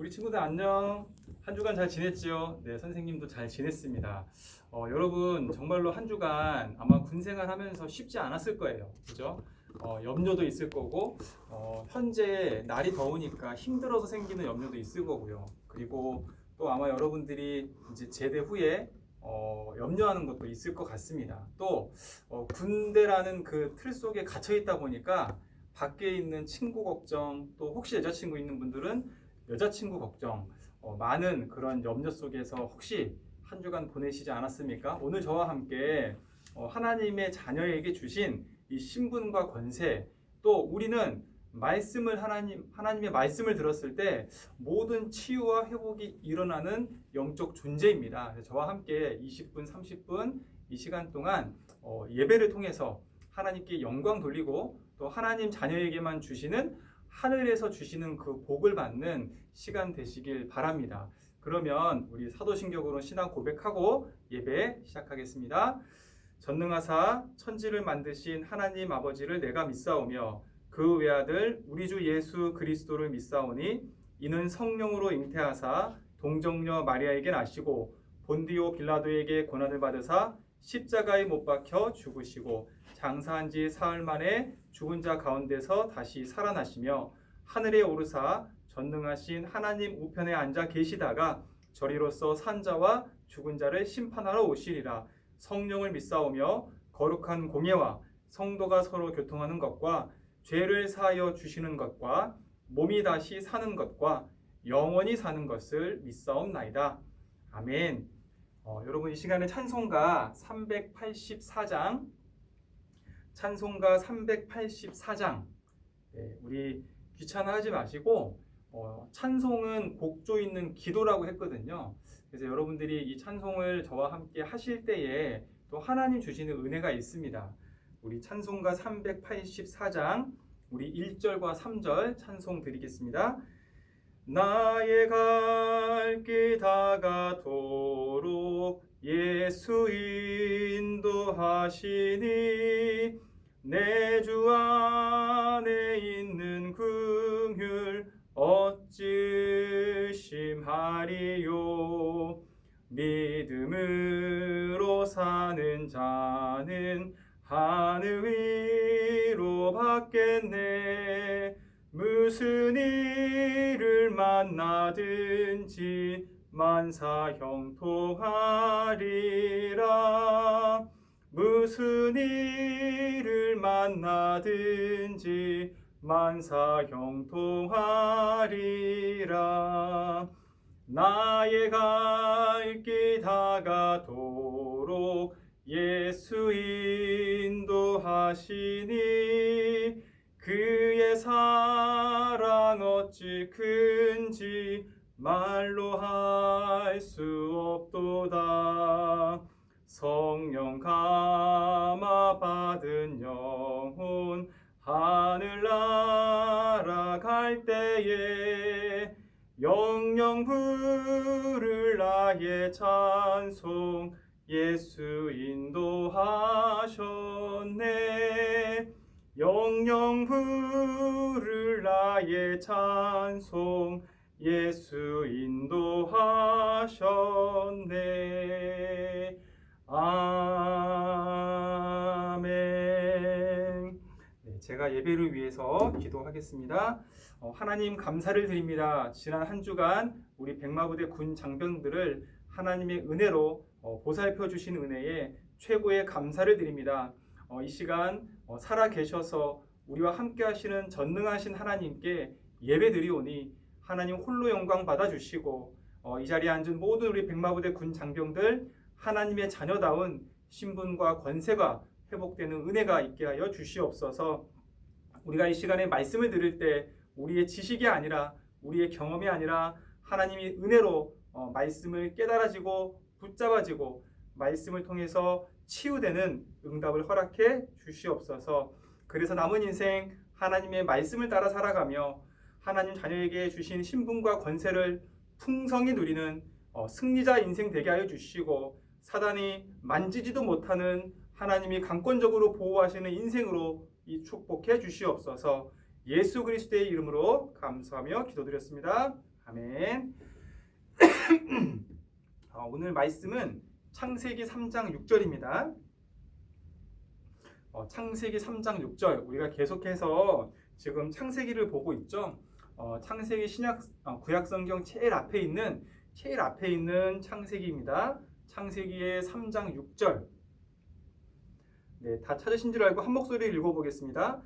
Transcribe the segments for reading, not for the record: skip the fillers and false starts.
우리 친구들 안녕. 한 주간 잘 지냈지요? 네, 선생님도 잘 지냈습니다. 여러분 정말로 한 주간 아마 군 생활하면서 쉽지 않았을 거예요. 그죠? 염려도 있을 거고, 현재 날이 더우니까 힘들어서 생기는 염려도 있을 거고요. 그리고 또 아마 여러분들이 이제 제대 후에 염려하는 것도 있을 것 같습니다. 또 군대라는 그 틀 속에 갇혀 있다 보니까 밖에 있는 친구 걱정, 또 혹시 여자친구 있는 분들은 여자친구 걱정, 많은 그런 염려 속에서 혹시 한 주간 보내시지 않았습니까? 오늘 저와 함께 하나님의 자녀에게 주신 이 신분과 권세, 또 우리는 말씀을 하나님의 말씀을 들었을 때 모든 치유와 회복이 일어나는 영적 존재입니다. 저와 함께 20분, 30분 이 시간 동안 예배를 통해서 하나님께 영광 돌리고 또 하나님 자녀에게만 주시는 하늘에서 주시는 그 복을 받는 시간 되시길 바랍니다. 그러면 우리 사도신경으로 신앙 고백하고 예배 시작하겠습니다. 전능하사 천지를 만드신 하나님 아버지를 내가 믿사오며 그 외아들 우리 주 예수 그리스도를 믿사오니 이는 성령으로 잉태하사 동정녀 마리아에게 나시고 본디오 빌라도에게 고난을 받으사 십자가에 못 박혀 죽으시고 장사한 지 사흘 만에 죽은 자 가운데서 다시 살아나시며 하늘에 오르사 전능하신 하나님 우편에 앉아 계시다가 저리로서 산자와 죽은 자를 심판하러 오시리라. 성령을 믿사오며 거룩한 공예와 성도가 서로 교통하는 것과 죄를 사하여 주시는 것과 몸이 다시 사는 것과 영원히 사는 것을 믿사옵나이다. 아멘. 여러분 이 시간에 찬송가 384장 찬송가 384장 우리 귀찮아하지 마시고 찬송은 곡조 있는 기도라고 했거든요. 그래서 여러분들이 이 찬송을 저와 함께 하실 때에 또 하나님 주시는 은혜가 있습니다. 우리 찬송가 384장 우리 1절과 3절 찬송 드리겠습니다. 나의 갈 길 다가도록 예수 인도하시니 내 주 안에 있는 긍휼 어찌 심하리요. 믿음으로 사는 자는 하늘 위로 받겠네. 무슨 일을 만나든지 만사 형통하리라. 무슨 일을 만나든지 만사 형통하리라. 나의 갈 길 다가도록 예수 인도하시니 그의 사랑 어찌 큰지 말로 할 수 없도다. 성령 감화 받은 영혼 하늘 날아갈 때에 영영 부를 나의 찬송 예수 인도하셨네. 영영 부를 나의 찬송 예수 인도하셨네. 아멘. 제가 예배를 위해서 기도하겠습니다. 하나님 감사를 드립니다. 지난 한 주간 우리 백마부대 군 장병들을 하나님의 은혜로 보살펴 주신 은혜에 최고의 감사를 드립니다. 이 시간 살아 계셔서 우리와 함께 하시는 전능하신 하나님께 예배 드리오니 하나님 홀로 영광 받아주시고 이 자리에 앉은 모든 우리 백마부대 군 장병들 하나님의 자녀다운 신분과 권세가 회복되는 은혜가 있게 하여 주시옵소서. 우리가 이 시간에 말씀을 들을 때 우리의 지식이 아니라 우리의 경험이 아니라 하나님이 은혜로 말씀을 깨달아지고 붙잡아지고 말씀을 통해서 치유되는 응답을 허락해 주시옵소서. 그래서 남은 인생 하나님의 말씀을 따라 살아가며 하나님 자녀에게 주신 신분과 권세를 풍성히 누리는 승리자 인생 되게 하여 주시고 사단이 만지지도 못하는 하나님이 강권적으로 보호하시는 인생으로 이 축복해 주시옵소서. 예수 그리스도의 이름으로 감사하며 기도드렸습니다. 아멘. 오늘 말씀은 창세기 3장 6절입니다. 창세기 3장 6절 우리가 계속해서 지금 창세기를 보고 있죠. 창세기 구약 성경 제일 앞에 있는 창세기입니다. 창세기의 3장 6절. 네, 다 찾으신 줄 알고 한 목소리를 읽어보겠습니다.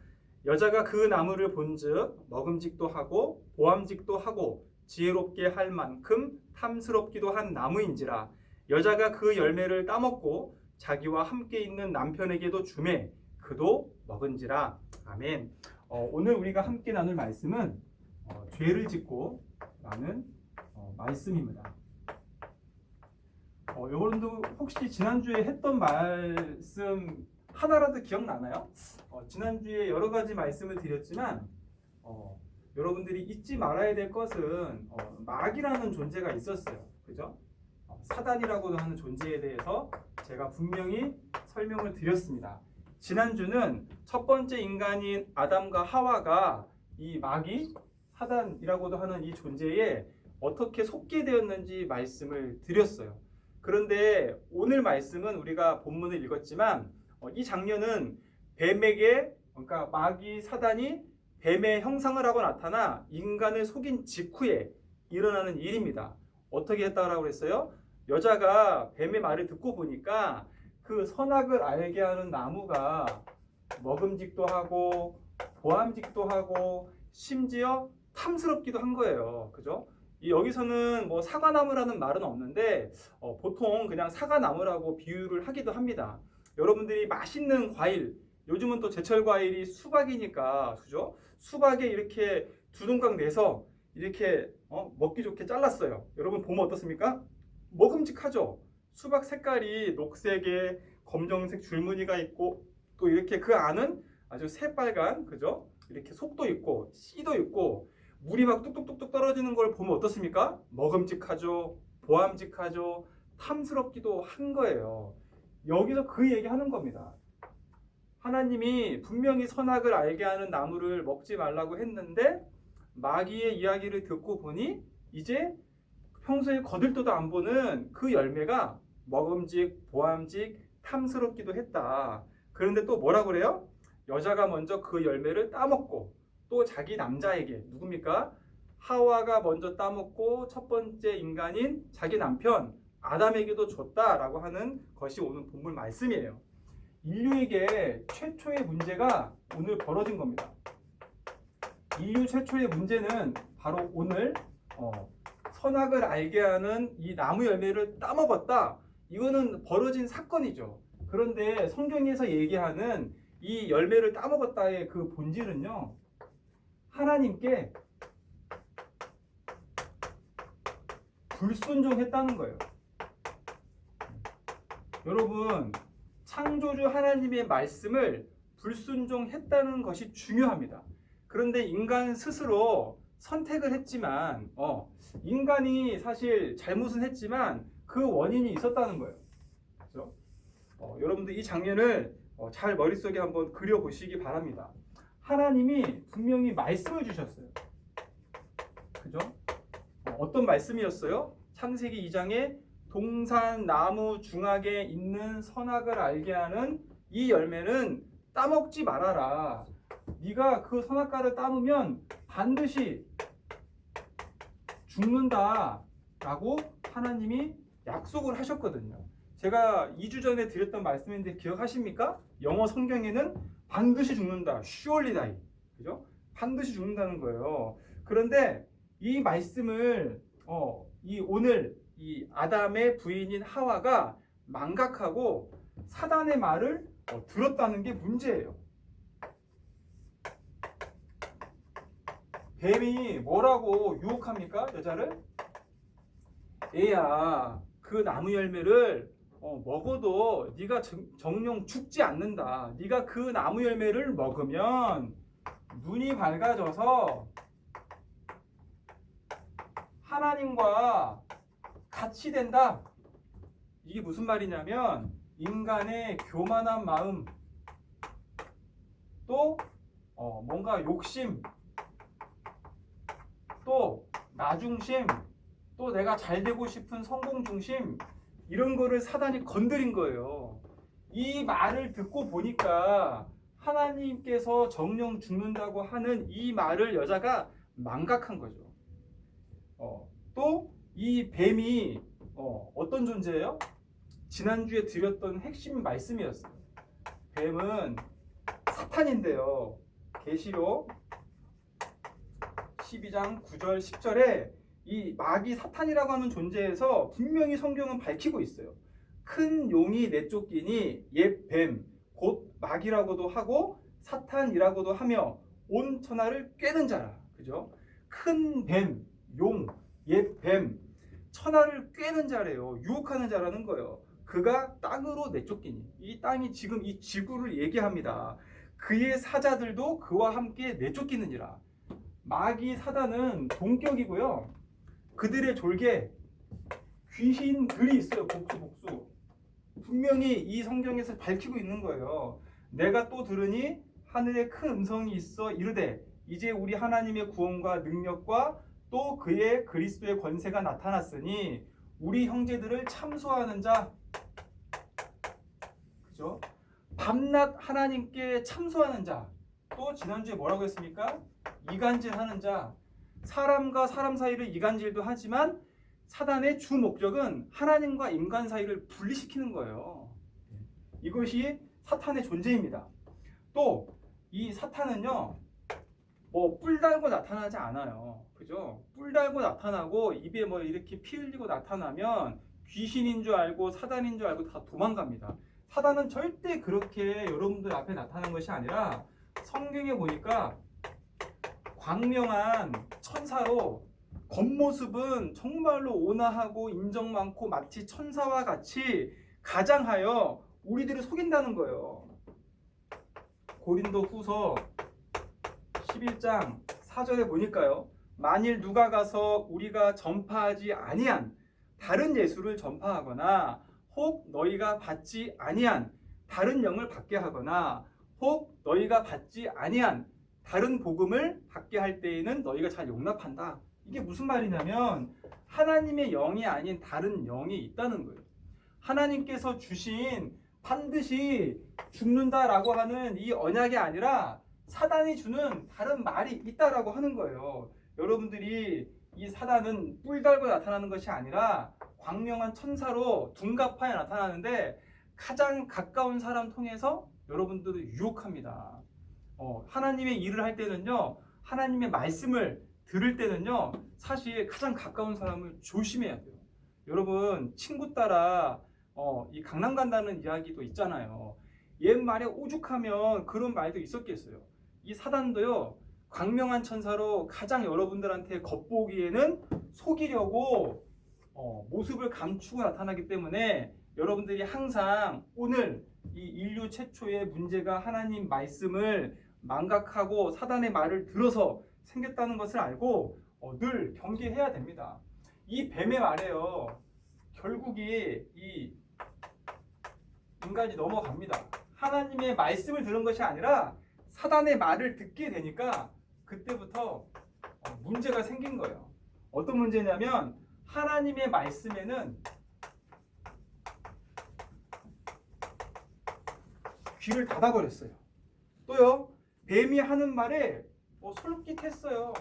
여자가 그 나무를 본즉 먹음직도 하고 보암직도 하고 지혜롭게 할 만큼 탐스럽기도 한 나무인지라. 여자가 그 열매를 따먹고 자기와 함께 있는 남편에게도 주매 그도 먹은지라. 아멘. 오늘 우리가 함께 나눌 말씀은 죄를 짓고 라는 말씀입니다. 여러분도 혹시 지난주에 했던 말씀 하나라도 기억나나요? 지난주에 여러 가지 말씀을 드렸지만 여러분들이 잊지 말아야 될 것은 마귀라는 존재가 있었어요. 그죠? 사단이라고도 하는 존재에 대해서 제가 분명히 설명을 드렸습니다. 지난주는 첫 번째 인간인 아담과 하와가 이 마귀, 사단이라고도 하는 이 존재에 어떻게 속게 되었는지 말씀을 드렸어요. 그런데 오늘 말씀은 우리가 본문을 읽었지만 이 장면은 뱀에게, 그러니까 마귀, 사단이 뱀의 형상을 하고 나타나 인간을 속인 직후에 일어나는 일입니다. 어떻게 했다고 했어요? 여자가 뱀의 말을 듣고 보니까 그 선악을 알게 하는 나무가 먹음직도 하고 보암직도 하고 심지어 탐스럽기도 한 거예요. 그죠? 여기서는 뭐 사과나무라는 말은 없는데 보통 그냥 사과나무라고 비유를 하기도 합니다. 여러분들이 맛있는 과일, 요즘은 또 제철 과일이 수박이니까, 그죠? 수박에 이렇게 두둥강 내서 이렇게 먹기 좋게 잘랐어요. 여러분 보면 어떻습니까? 먹음직하죠? 수박 색깔이 녹색에 검정색 줄무늬가 있고 또 이렇게 그 안은 아주 새빨간, 그죠? 이렇게 속도 있고 씨도 있고 물이 막 뚝뚝뚝뚝 떨어지는 걸 보면 어떻습니까? 먹음직하죠? 보암직하죠? 탐스럽기도 한 거예요. 여기서 그 얘기하는 겁니다. 하나님이 분명히 선악을 알게 하는 나무를 먹지 말라고 했는데 마귀의 이야기를 듣고 보니 이제 평소에 거들떠도 안 보는 그 열매가 먹음직, 보암직, 탐스럽기도 했다. 그런데 또 뭐라고 그래요? 여자가 먼저 그 열매를 따먹고 또 자기 남자에게, 누굽니까? 하와가 먼저 따먹고 첫 번째 인간인 자기 남편 아담에게도 줬다라고 하는 것이 오늘 본문 말씀이에요. 인류에게 최초의 문제가 오늘 벌어진 겁니다. 인류 최초의 문제는 바로 오늘 선악을 알게 하는 이 나무 열매를 따먹었다. 이거는 벌어진 사건이죠. 그런데 성경에서 얘기하는 이 열매를 따먹었다의 그 본질은요, 하나님께 불순종했다는 거예요. 여러분, 창조주 하나님의 말씀을 불순종했다는 것이 중요합니다. 그런데 인간 스스로 선택을 했지만 인간이 사실 잘못은 했지만 그 원인이 있었다는 거예요. 그렇죠? 여러분들 이 장면을 잘 머릿속에 한번 그려보시기 바랍니다. 하나님이 분명히 말씀을 주셨어요. 그죠? 어떤 말씀이었어요? 창세기 2장에 동산 나무 중앙에 있는 선악을 알게 하는 이 열매는 따먹지 말아라. 네가 그 선악과를 따먹으면 반드시 죽는다라고 하나님이 약속을 하셨거든요. 제가 2주 전에 드렸던 말씀인데 기억하십니까? 영어 성경에는 반드시 죽는다. surely die. 그죠? 반드시 죽는다는 거예요. 그런데 이 말씀을 오늘 이 아담의 부인인 하와가 망각하고 사단의 말을 들었다는 게 문제예요. 뱀이 뭐라고 유혹합니까? 여자를? 얘야, 그 나무 열매를 먹어도 네가 정령 죽지 않는다. 네가 그 나무 열매를 먹으면 눈이 밝아져서 하나님과 같이 된다. 이게 무슨 말이냐면 인간의 교만한 마음, 또 뭔가 욕심, 또 나 중심, 또 내가 잘 되고 싶은 성공 중심, 이런 거를 사단이 건드린 거예요. 이 말을 듣고 보니까 하나님께서 정령 죽는다고 하는 이 말을 여자가 망각한 거죠. 또 이 뱀이 어떤 존재예요? 지난주에 드렸던 핵심 말씀이었어요. 뱀은 사탄인데요. 계시록 12장 9절 10절에 이 마귀 사탄이라고 하는 존재에서 분명히 성경은 밝히고 있어요. 큰 용이 내쫓기니 옛 뱀, 곧 마귀라고도 하고 사탄이라고도 하며 온 천하를 꿰는 자라. 그죠? 큰 뱀, 용, 옛 뱀, 천하를 꿰는 자래요. 유혹하는 자라는 거예요. 그가 땅으로 내쫓기니. 이 땅이 지금 이 지구를 얘기합니다. 그의 사자들도 그와 함께 내쫓기느니라. 마귀 사단은 동격이고요. 그들의 졸개 귀신들이 있어요. 복수. 분명히 이 성경에서 밝히고 있는 거예요. 내가 또 들으니 하늘에 큰 음성이 있어 이르되 이제 우리 하나님의 구원과 능력과 또 그의 그리스도의 권세가 나타났으니 우리 형제들을 참소하는 자, 그죠? 밤낮 하나님께 참소하는 자, 또 지난주에 뭐라고 했습니까? 이간질하는 자. 사람과 사람 사이를 이간질도 하지만 사단의 주 목적은 하나님과 인간 사이를 분리시키는 거예요. 이것이 사탄의 존재입니다. 또 이 사탄은요, 뿔 달고 나타나지 않아요. 그죠? 뿔 달고 나타나고 입에 이렇게 피 흘리고 나타나면 귀신인 줄 알고 사단인 줄 알고 다 도망갑니다. 사단은 절대 그렇게 여러분들 앞에 나타나는 것이 아니라 성경에 보니까 광명한 천사로 겉모습은 정말로 온화하고 인정 많고 마치 천사와 같이 가장하여 우리들을 속인다는 거예요. 고린도 후서 11장 4절에 보니까요. 만일 누가 가서 우리가 전파하지 아니한 다른 예수를 전파하거나 혹 너희가 받지 아니한 다른 영을 받게 하거나 혹 너희가 받지 아니한 다른 복음을 받게 할 때에는 너희가 잘 용납한다. 이게 무슨 말이냐면 하나님의 영이 아닌 다른 영이 있다는 거예요. 하나님께서 주신 반드시 죽는다라고 하는 이 언약이 아니라 사단이 주는 다른 말이 있다라고 하는 거예요. 여러분들이 이 사단은 뿔 달고 나타나는 것이 아니라 광명한 천사로 둔갑하여 나타나는데 가장 가까운 사람 통해서 여러분들을 유혹합니다. 하나님의 일을 할 때는요, 하나님의 말씀을 들을 때는요, 사실 가장 가까운 사람을 조심해야 돼요. 여러분, 친구 따라 이 강남 간다는 이야기도 있잖아요. 옛말에 오죽하면 그런 말도 있었겠어요. 이 사단도요, 광명한 천사로 가장 여러분들한테 겉보기에는 속이려고 모습을 감추고 나타나기 때문에 여러분들이 항상 오늘 이 인류 최초의 문제가 하나님 말씀을 망각하고 사단의 말을 들어서 생겼다는 것을 알고 늘 경계해야 됩니다. 이 뱀의 말에요, 결국이 이 인간이 넘어갑니다. 하나님의 말씀을 들은 것이 아니라 사단의 말을 듣게 되니까 그때부터 문제가 생긴 거예요. 어떤 문제냐면 하나님의 말씀에는 귀를 닫아버렸어요. 또요, 뱀이 하는 말에 솔깃했어요.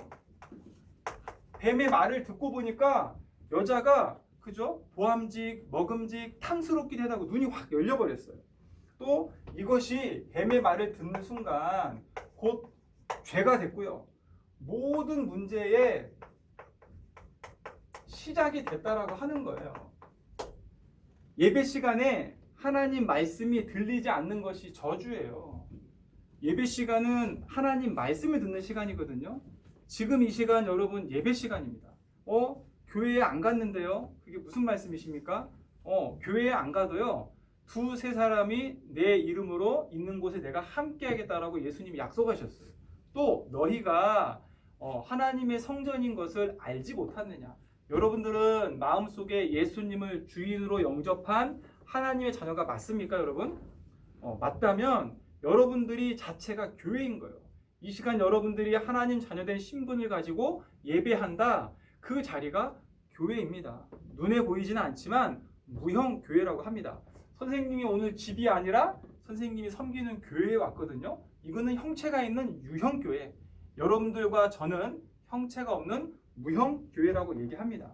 뱀의 말을 듣고 보니까 여자가 그죠? 보암직, 먹음직, 탐스럽기도 하다고 눈이 확 열려버렸어요. 또 이것이 뱀의 말을 듣는 순간 곧 죄가 됐고요. 모든 문제의 시작이 됐다라고 하는 거예요. 예배 시간에 하나님 말씀이 들리지 않는 것이 저주예요. 예배 시간은 하나님 말씀을 듣는 시간이거든요. 지금 이 시간 여러분 예배 시간입니다. 교회에 안 갔는데요. 그게 무슨 말씀이십니까? 교회에 안 가도요, 두세 사람이 내 이름으로 있는 곳에 내가 함께 하겠다라고 예수님이 약속하셨어요. 또 너희가 하나님의 성전인 것을 알지 못하느냐. 여러분들은 마음속에 예수님을 주인으로 영접한 하나님의 자녀가 맞습니까, 여러분? 맞다면 여러분들이 자체가 교회인 거예요. 이 시간 여러분들이 하나님 자녀된 신분을 가지고 예배한다. 그 자리가 교회입니다. 눈에 보이지는 않지만 무형 교회라고 합니다. 선생님이 오늘 집이 아니라 선생님이 섬기는 교회에 왔거든요. 이거는 형체가 있는 유형 교회. 여러분들과 저는 형체가 없는 무형 교회라고 얘기합니다.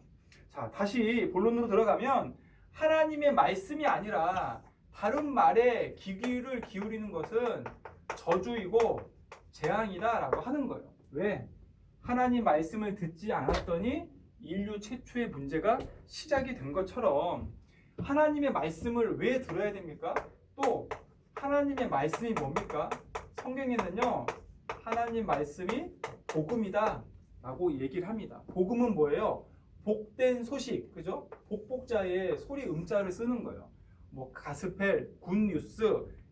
자, 다시 본론으로 들어가면 하나님의 말씀이 아니라 다른 말에 귀를 기울이는 것은 저주이고 재앙이다라고 하는 거예요. 왜? 하나님 말씀을 듣지 않았더니 인류 최초의 문제가 시작이 된 것처럼 하나님의 말씀을 왜 들어야 됩니까? 또 하나님의 말씀이 뭡니까? 성경에는요, 하나님 말씀이 복음이다 라고 얘기를 합니다. 복음은 뭐예요? 복된 소식, 그죠? 복복자에 소리 음자를 쓰는 거예요. 뭐 가스펠, 굿뉴스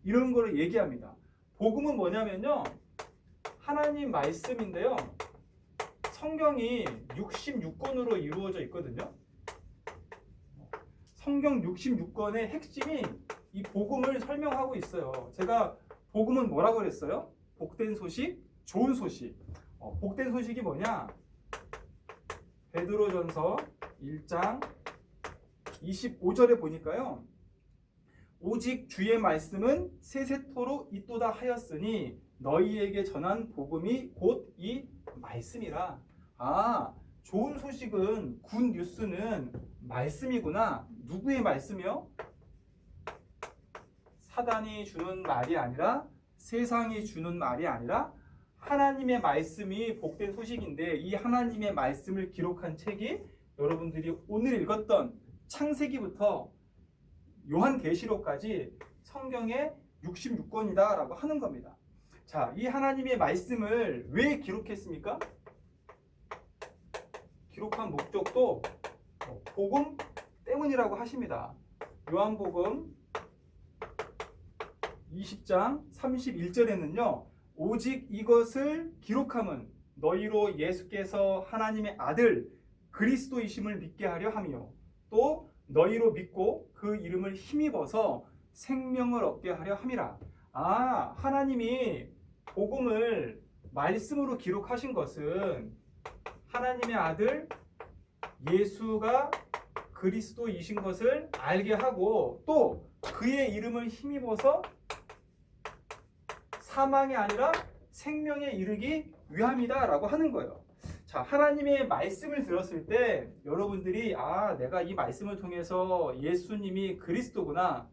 이런 거를 얘기합니다. 복음은 뭐냐면요, 하나님 말씀인데요, 성경이 66권으로 이루어져 있거든요. 성경 66권의 핵심이 이 복음을 설명하고 있어요. 제가 복음은 뭐라고 그랬어요? 복된 소식, 좋은 소식. 복된 소식이 뭐냐? 베드로전서 1장 25절에 보니까요, 오직 주의 말씀은 세세토록 있도다 하였으니 너희에게 전한 복음이 곧 이 말씀이라. 아, 좋은 소식은, 굿 뉴스는 말씀이구나. 누구의 말씀이요? 사단이 주는 말이 아니라, 세상이 주는 말이 아니라 하나님의 말씀이 복된 소식인데, 이 하나님의 말씀을 기록한 책이 여러분들이 오늘 읽었던 창세기부터 요한계시록까지 성경의 66권이다 라고 하는 겁니다. 자, 이 하나님의 말씀을 왜 기록했습니까? 기록한 목적도 복음 때문이라고 하십니다. 요한복음 20장 31절에는요, 오직 이것을 기록함은 너희로 예수께서 하나님의 아들 그리스도이심을 믿게 하려 하며 또 너희로 믿고 그 이름을 힘입어서 생명을 얻게 하려 함이라. 아, 하나님이 복음을 말씀으로 기록하신 것은 하나님의 아들 예수가 그리스도이신 것을 알게 하고 또 그의 이름을 힘입어서 사망이 아니라 생명에 이르기 위함이다 라고 하는 거예요. 자, 하나님의 말씀을 들었을 때 여러분들이 아, 내가 이 말씀을 통해서 예수님이 그리스도구나,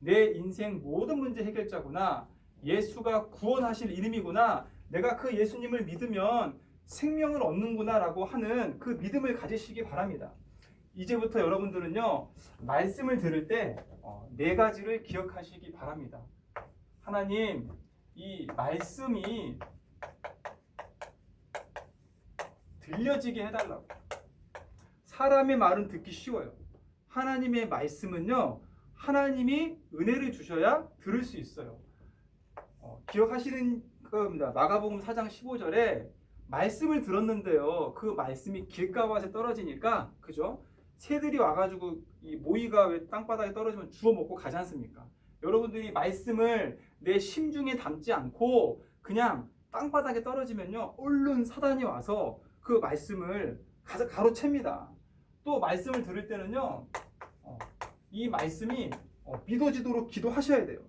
내 인생 모든 문제 해결자구나, 예수가 구원하실 이름이구나, 내가 그 예수님을 믿으면 생명을 얻는구나 라고 하는 그 믿음을 가지시기 바랍니다. 이제부터 여러분들은요, 말씀을 들을 때 네 가지를 기억하시기 바랍니다. 하나님, 이 말씀이 들려지게 해달라고. 사람의 말은 듣기 쉬워요. 하나님의 말씀은요, 하나님이 은혜를 주셔야 들을 수 있어요. 기억하시는 겁니다. 마가복음 4장 15절에 말씀을 들었는데요, 그 말씀이 길가밭에 떨어지니까, 그죠? 새들이 와가지고 이 모이가 왜 땅바닥에 떨어지면 주워 먹고 가지 않습니까? 여러분들이 말씀을 내 심중에 담지 않고 그냥 땅바닥에 떨어지면요, 얼른 사단이 와서 그 말씀을 가로챕니다. 또 말씀을 들을 때는요, 이 말씀이 믿어지도록 기도하셔야 돼요.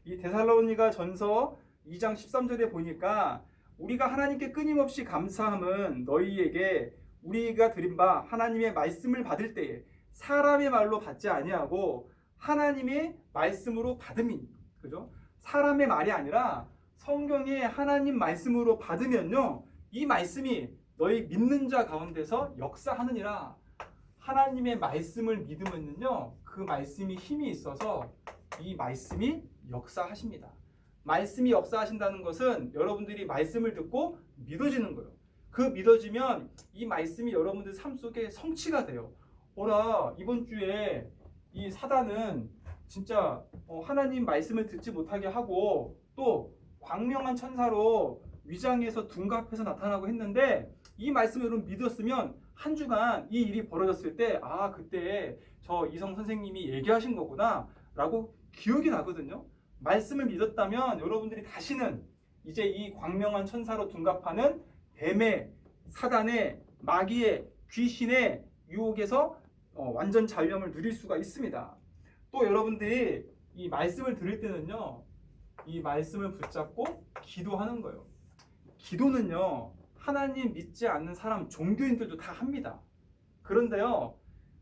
이 데살로니가 전서 2장 13절에 보니까 우리가 하나님께 끊임없이 감사함은 너희에게 우리가 드린 바 하나님의 말씀을 받을 때에 사람의 말로 받지 아니하고 하나님의 말씀으로 받음이니, 그죠? 사람의 말이 아니라 성경의 하나님 말씀으로 받으면요, 이 말씀이 너희 믿는 자 가운데서 역사하느니라. 하나님의 말씀을 믿으면요, 그 말씀이 힘이 있어서 이 말씀이 역사하십니다. 말씀이 역사하신다는 것은 여러분들이 말씀을 듣고 믿어지는 거예요. 그 믿어지면 이 말씀이 여러분들 삶 속에 성취가 돼요. 어라, 이번 주에 이 사단은 진짜 하나님 말씀을 듣지 못하게 하고 또 광명한 천사로 위장해서 둔갑해서 나타나고 했는데, 이 말씀을 여러분 믿었으면 한 주간 이 일이 벌어졌을 때 아, 그때 저 이성 선생님이 얘기하신 거구나 라고 기억이 나거든요. 말씀을 믿었다면 여러분들이 다시는 이제 이 광명한 천사로 둔갑하는 뱀의, 사단의, 마귀의 귀신의 유혹에서 완전 자유함을 누릴 수가 있습니다. 또 여러분들이 이 말씀을 들을 때는요, 이 말씀을 붙잡고 기도하는 거예요. 기도는요, 하나님 믿지 않는 사람, 종교인들도 다 합니다. 그런데요,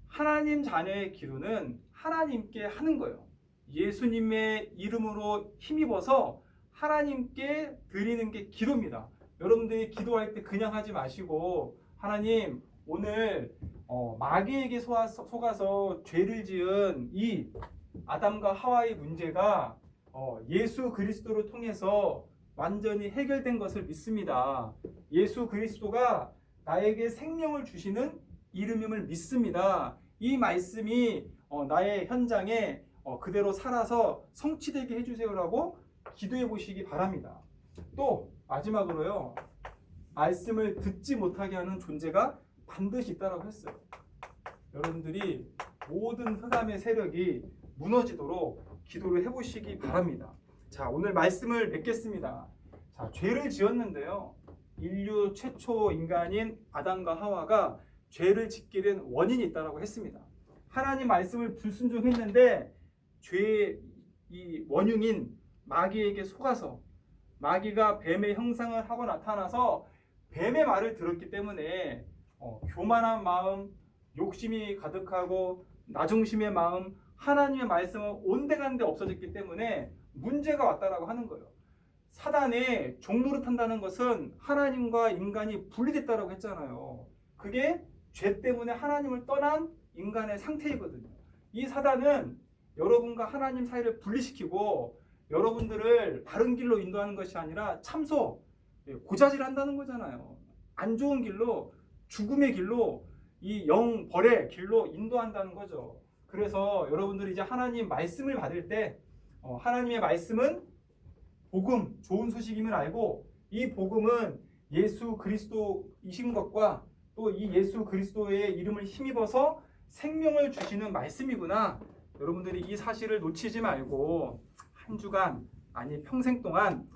하나님 자녀의 기도는 하나님께 하는 거예요. 예수님의 이름으로 힘입어서 하나님께 드리는 게 기도입니다. 여러분들이 기도할 때 그냥 하지 마시고, 하나님 오늘 마귀에게 속아서 죄를 지은 이 아담과 하와의 문제가 예수 그리스도를 통해서 완전히 해결된 것을 믿습니다. 예수 그리스도가 나에게 생명을 주시는 이름임을 믿습니다. 이 말씀이 나의 현장에 그대로 살아서 성취되게 해주세요라고 기도해 보시기 바랍니다. 또 마지막으로요, 말씀을 듣지 못하게 하는 존재가 반드시 있다라고 했어요. 여러분들이 모든 흑암의 세력이 무너지도록 기도를 해보시기 바랍니다. 자, 오늘 말씀을 맺겠습니다. 자, 죄를 지었는데요, 인류 최초 인간인 아담과 하와가 죄를 짓게 된 원인이 있다라고 했습니다. 하나님 말씀을 불순종했는데 죄의 이 원흉인 마귀에게 속아서 마귀가 뱀의 형상을 하고 나타나서 뱀의 말을 들었기 때문에 교만한 마음, 욕심이 가득하고 나중심의 마음, 하나님의 말씀은 온데간데 없어졌기 때문에 문제가 왔다라고 하는 거예요. 사단의 종노릇 한다는 것은 하나님과 인간이 분리됐다라고 했잖아요. 그게 죄 때문에 하나님을 떠난 인간의 상태이거든요. 이 사단은 여러분과 하나님 사이를 분리시키고 여러분들을 바른 길로 인도하는 것이 아니라 참소, 고자질한다는 거잖아요. 안 좋은 길로, 죽음의 길로, 이 영벌의 길로 인도한다는 거죠. 그래서 여러분들이 이제 하나님 말씀을 받을 때 하나님의 말씀은 복음, 좋은 소식임을 알고 이 복음은 예수 그리스도이신 것과 또 이 예수 그리스도의 이름을 힘입어서 생명을 주시는 말씀이구나. 여러분들이 이 사실을 놓치지 말고 한 주간, 아니 평생 동안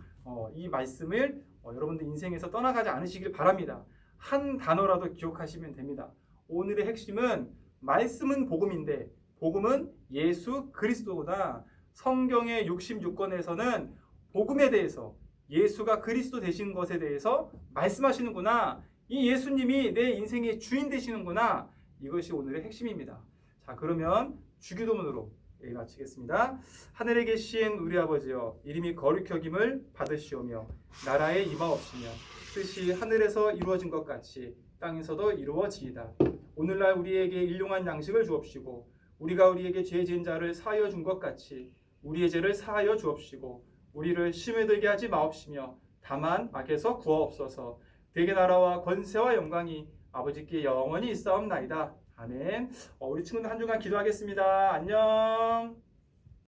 이 말씀을 여러분들 인생에서 떠나가지 않으시길 바랍니다. 한 단어라도 기억하시면 됩니다. 오늘의 핵심은 말씀은 복음인데 복음은 예수 그리스도보다 성경의 66권에서는 복음에 대해서 예수가 그리스도 되신 것에 대해서 말씀하시는구나. 이 예수님이 내 인생의 주인 되시는구나. 이것이 오늘의 핵심입니다. 자, 그러면 주기도문으로 마치겠습니다. 하늘에 계신 우리 아버지여, 이름이 거룩히 여김을 받으시오며 나라에 임하옵시며 뜻이 하늘에서 이루어진 것 같이 땅에서도 이루어지이다. 오늘날 우리에게 일용할 양식을 주옵시고 우리가 우리에게 죄 지은 자를 사하여 준 것 같이 우리의 죄를 사하여 주옵시고 우리를 시험에 들게 하지 마옵시며 다만 악에서 구하옵소서. 대개 나라와 권세와 영광이 아버지께 영원히 있사옵나이다. 아멘. 우리 친구들 한 주간 기도하겠습니다. 안녕.